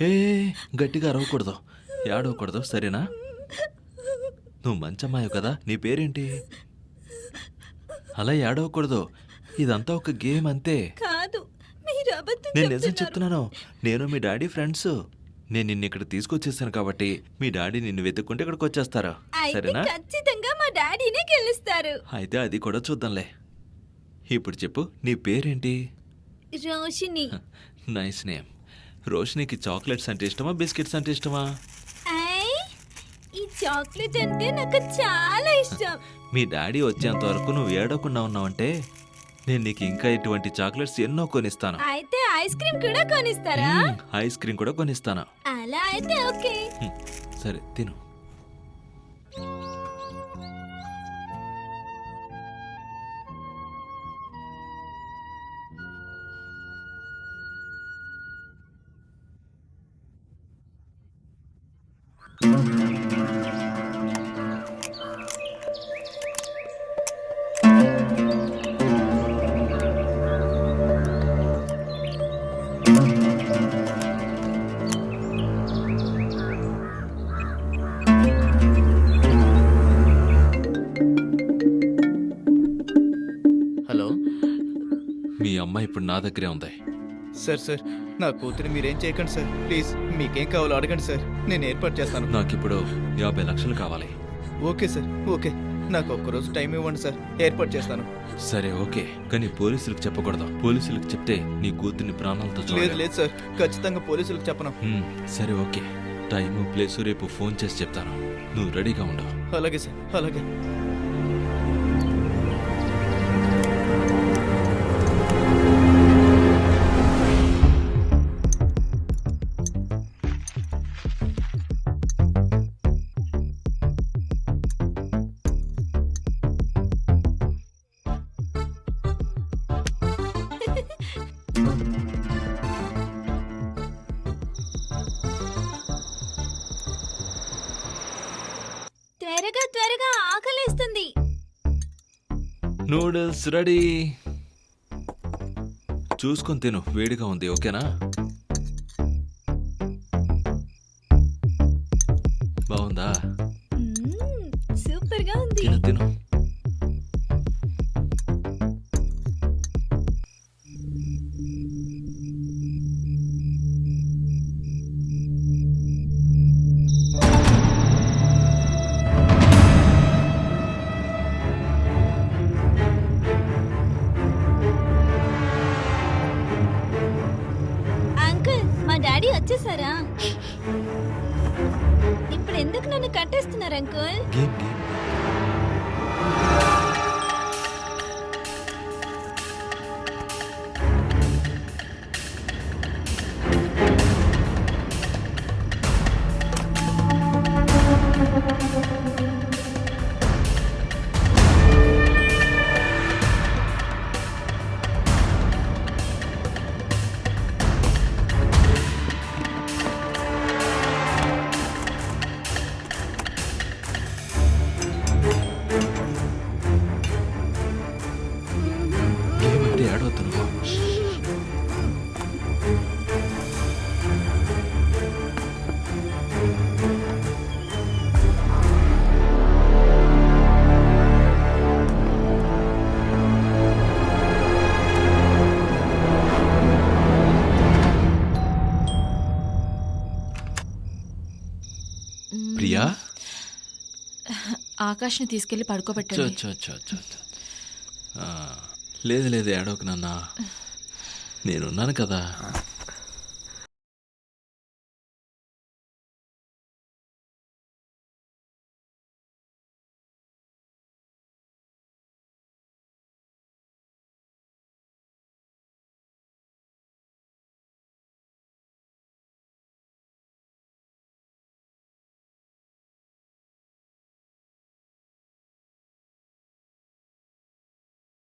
ఏ గట్టిగా అరవకూడదు, ఏడవకూడదు, సరేనా? నువ్వు మంచమ్మాయి కదా, నీ పేరేంటి? అలా ఏడవకూడదు, ఇదంతా ఒక గేమ్ అంతే. కాదు, మీరు అబద్ధం నేను నిజం చెప్తున్నారు. చెప్తున్నాను. నేను మీ డాడీ ఫ్రెండ్స్. నేను నిన్ను ఇక్కడ తీసుకొచ్చేసాను కాబట్టి మీ డాడీ నిన్ను వెతుక్కుంటే ఇక్కడికి వచ్చేస్తారా, అయితే సరేనా? ఖచ్చితంగా మా డాడీనే గెలుస్తారు. అయితే అది కూడా చూద్దాంలే. ఇప్పుడు చెప్పు, నీ పేరేంటి? రోషిని. Nice name. రోషినికి చాక్లెట్స్ అంటే ఇష్టమా, బిస్కెట్స్ అంటే ఇష్టమా? ఐ, ఈ చాక్లెట్ అంటే నాకు చాలా ఇష్టం. మీ డాడీ వచ్చేంత వరకు నువ్వు ఏడవకుండా ఉన్నావంటే నేను నీకు ఇంకా ఇటువంటి చాక్లెట్స్ ఎన్నో కొనిస్తాను. అయితే ఐస్ క్రీమ్ కూడా కొనిస్తారా? ఐస్ క్రీమ్ కూడా కొనిస్తాను. అలా అయితే ఓకే. సరే తిను. హలో మీ అమ్మాయి ఇప్పుడు నా దగ్గరే ఉంది. సార్ నా కూతురు మీరేం చేయకండి సార్, ప్లీజ్. మీకేం కావాలో అడగండి సార్, నేను ఏర్పాటు చేస్తాను. నాకిప్పుడు 50 లక్షలు కావాలి. Okay sir, okay. నాకు ఒక్కరోజు టైం ఇవ్వండి సార్, ఏర్పాటు చేస్తాను. సరే ఓకే, కానీ పోలీసులకు చెప్పకూడదు. పోలీసులకు చెప్తే నీ కూతుర్ని ప్రాణాలతో లేదు చూడలేవు. లేదు సార్, ఖచ్చితంగా పోలీసులకు చెప్పను. సరే ఓకే, టైము ప్లేసు రేపు ఫోన్ చేసి చెప్తాను. నువ్వు రెడీగా ఉండవు. అలాగే సార్, అలాగే. త్వరగా త్వరగా ఆకలేస్తుంది. Noodles ready. చూసుకొని తిను, వేడిగా ఉంది. ఓకేనా? బాగుందా? సూపర్ గా ఉంది. తిను తిను. అంకుల్, మా డాడీ వచ్చేసారా? ఇప్పుడు ఎందుకు నన్ను కట్టేస్తున్నారు అంకుల్? Game game. గేమ్ అంటే ఏడవద్దు నువ్వు. ప్రియా, ఆకాష్ని తీసుకెళ్లి చో పడుకోబెట్టండి. చో చో చో చో. లేదు లేదు, ఏడవకు నాన్న, నేనున్నాను కదా.